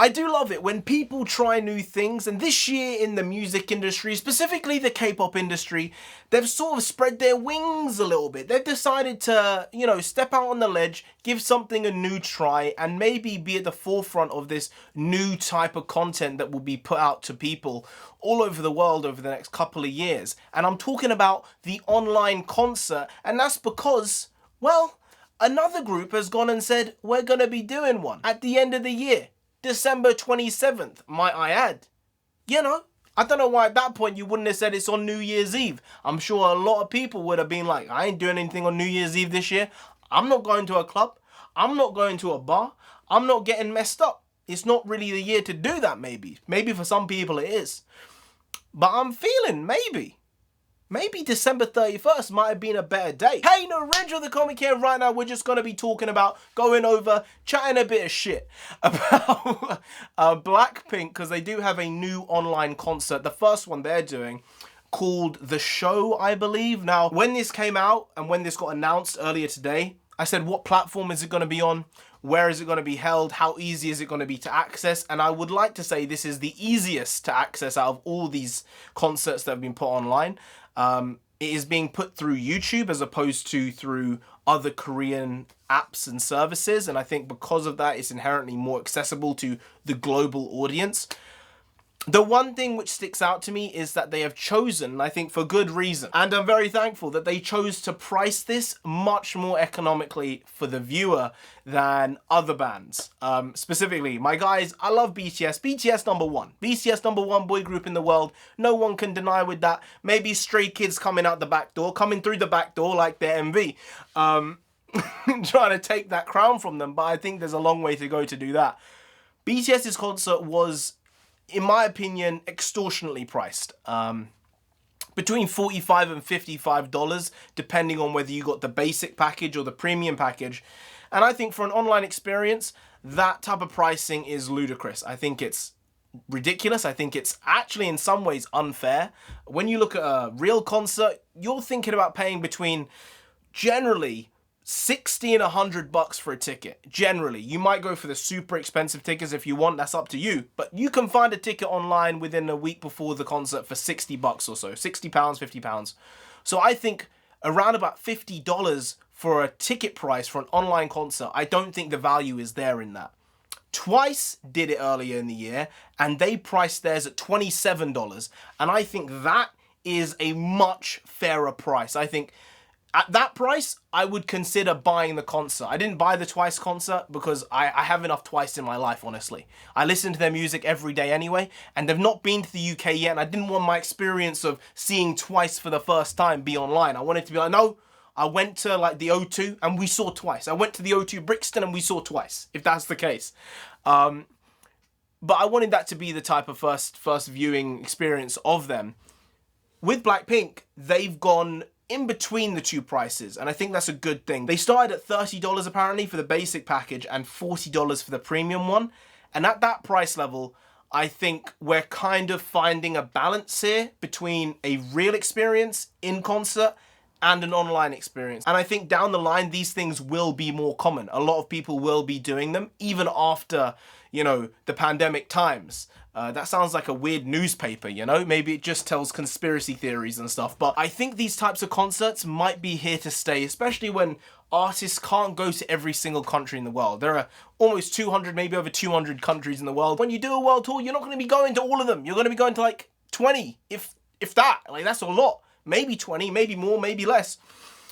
I do love it when people try new things, and this year in the music industry, specifically the K-pop industry, they've sort of spread their wings a little bit. They've decided to, you know, step out on the ledge, give something a new try, and maybe be at the forefront of this new type of content that will be put out to people all over the world over the next couple of years. And I'm talking about the online concert, and that's because, well, another group has gone and said, we're gonna be doing one at the end of the year. December 27th, might I add. You know, I don't know why at that point you wouldn't have said it's on New Year's Eve. I'm sure a lot of people would have been like, I ain't doing anything on New Year's Eve this year. I'm not going to a club. I'm not going to a bar. I'm not getting messed up. It's not really the year to do that, maybe. Maybe for some people it is. But I'm feeling maybe December 31st might have been a better day. Hey, NarendraTheComic here. Right now, we're just going to be talking about, going over, chatting a bit of shit about Blackpink, because they do have a new online concert. The first one they're doing, called The Show, I believe. Now, when this came out and when this got announced earlier today, I said, what platform is it going to be on? Where is it going to be held? How easy is it going to be to access? And I would like to say this is the easiest to access out of all these concerts that have been put online. It is being put through YouTube as opposed to through other Korean apps and services. And I think because of that, it's inherently more accessible to the global audience. The one thing which sticks out to me is that they have chosen, I think for good reason, and I'm very thankful that they chose to price this much more economically for the viewer than other bands. Specifically, my guys, I love BTS. BTS number one. BTS number one boy group in the world. No one can deny with that. Maybe Stray Kids coming out the back door, coming through the back door like their MV. Trying to take that crown from them, but I think there's a long way to go to do that. BTS's concert was, in my opinion, extortionately priced. Between $45 and $55, depending on whether you got the basic package or the premium package. And I think for an online experience, that type of pricing is ludicrous. I think it's ridiculous. I think it's actually in some ways unfair. When you look at a real concert, you're thinking about paying between, generally, $60 and $100 for a ticket. Generally, you might go for the super expensive tickets if you want, that's up to you, but you can find a ticket online within a week before the concert for $60 or so, £60, £50. So I think around about $50 for a ticket price for an online concert, I don't think the value is there in that. Twice did it earlier in the year, and they priced theirs at $27, and I think that is a much fairer price. I think at that price, I would consider buying the concert. I didn't buy the Twice concert because I have enough Twice in my life, honestly. I listen to their music every day anyway, and they've not been to the UK yet, and I didn't want my experience of seeing Twice for the first time be online. I wanted to be like, no, I went to like the O2 and we saw Twice. I went to the O2 Brixton and we saw Twice, if that's the case. But I wanted that to be the type of first viewing experience of them. With Blackpink, they've gone in between the two prices, and I think that's a good thing. They started at $30 apparently for the basic package and $40 for the premium one, and at that price level, I think we're kind of finding a balance here between a real experience in concert and an online experience. And I think down the line, these things will be more common. A lot of people will be doing them, even after, you know, the pandemic times. That sounds like a weird newspaper, you know? Maybe it just tells conspiracy theories and stuff. But I think these types of concerts might be here to stay, especially when artists can't go to every single country in the world. There are almost 200, maybe over 200 countries in the world. When you do a world tour, you're not going to be going to all of them. You're going to be going to like 20, if that. Like, that's a lot. Maybe 20, maybe more, maybe less.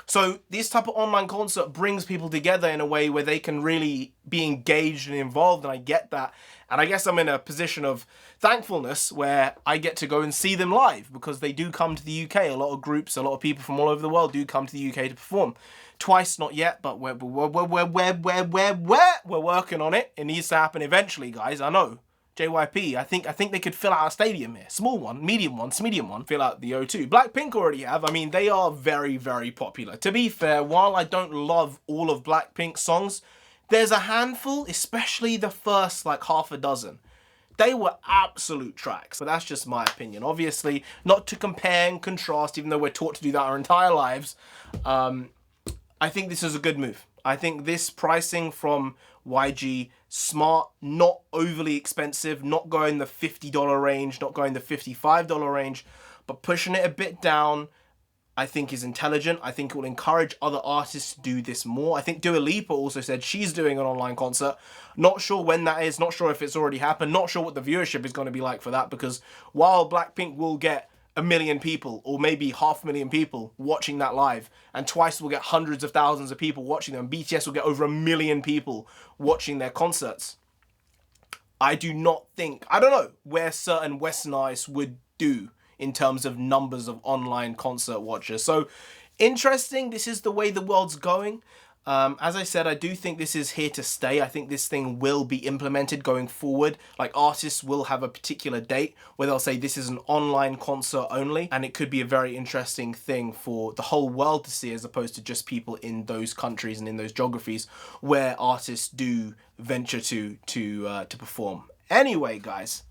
So this type of online concert brings people together in a way where they can really be engaged and involved, and I get that. And I guess I'm in a position of thankfulness where I get to go and see them live, because they do come to the UK. A lot of groups, a lot of people from all over the world do come to the UK to perform. Twice, not yet, but we're working on it. It needs to happen eventually, guys, I know. JYP, I think they could fill out a stadium here. Small one, medium one, fill out the O2. Blackpink already have. I mean, they are very, very popular. To be fair, while I don't love all of Blackpink's songs, there's a handful, especially the first like half a dozen. They were absolute tracks, but that's just my opinion. Obviously, not to compare and contrast, even though we're taught to do that our entire lives. I think this is a good move. I think this pricing from YG smart, not overly expensive, not going the $50 range, not going the $55 range, but pushing it a bit down, I think is intelligent. I think it will encourage other artists to do this more. I think Dua Lipa also said she's doing an online concert. Not sure when that is, not sure if it's already happened, not sure what the viewership is going to be like for that, because while Blackpink will get 1 million people or maybe 500,000 people watching that live, and Twice will get hundreds of thousands of people watching them, BTS will get over 1 million people watching their concerts. I do not think, I don't know where certain Western artists would do in terms of numbers of online concert watchers. So interesting, this is the way the world's going. As I said, I do think this is here to stay. I think this thing will be implemented going forward. Like, artists will have a particular date where they'll say this is an online concert only, and it could be a very interesting thing for the whole world to see, as opposed to just people in those countries and in those geographies where artists do venture to perform. Anyway, guys,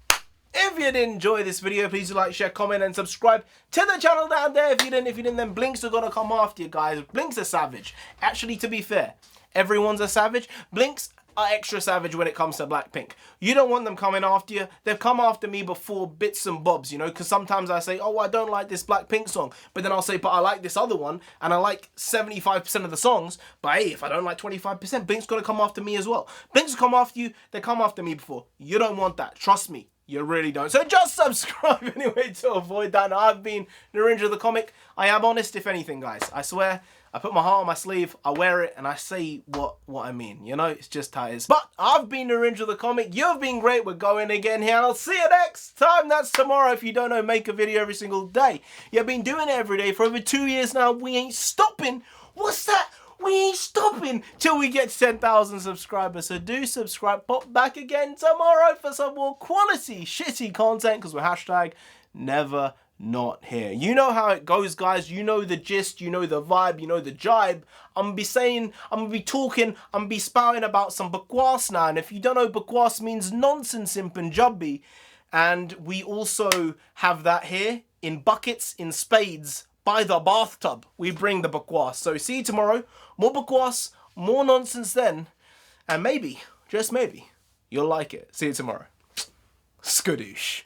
if you did enjoy this video, please do like, share, comment, and subscribe to the channel down there. If you didn't, then Blinks are gonna come after you, guys. Blinks are savage. Actually, to be fair, everyone's a savage. Blinks are extra savage when it comes to Blackpink. You don't want them coming after you. They've come after me before, bits and bobs, you know, because sometimes I say, oh, I don't like this Blackpink song, but then I'll say, but I like this other one, and I like 75% of the songs, but hey, if I don't like 25%, Blink's gonna come after me as well. Blink's come after you, they come after me before. You don't want that, trust me. You really don't. So just subscribe anyway to avoid that. Now, I've been NarendraTheComic. I am honest, if anything, guys. I swear, I put my heart on my sleeve, I wear it, and I say what I mean. You know, it's just how it is. But I've been NarendraTheComic. You've been great. We're going again here, and I'll see you next time. That's tomorrow. If you don't know, make a video every single day. You've been doing it every day for over 2 years now. We ain't stopping. What's that? We ain't stopping till we get 10,000 subscribers. So do subscribe. Pop back again tomorrow for some more quality shitty content, because we're hashtag never not here. You know how it goes, guys. You know the gist, you know the vibe, you know the jibe. I'm gonna be saying, I'm gonna be talking, I'm gonna be spouting about some bakwas now. And if you don't know, bakwas means nonsense in Punjabi. And we also have that here in buckets, in spades, by the bathtub. We bring the bakwas. So see you tomorrow. More bakwas, more nonsense then. And maybe, just maybe, you'll like it. See you tomorrow. Skadoosh.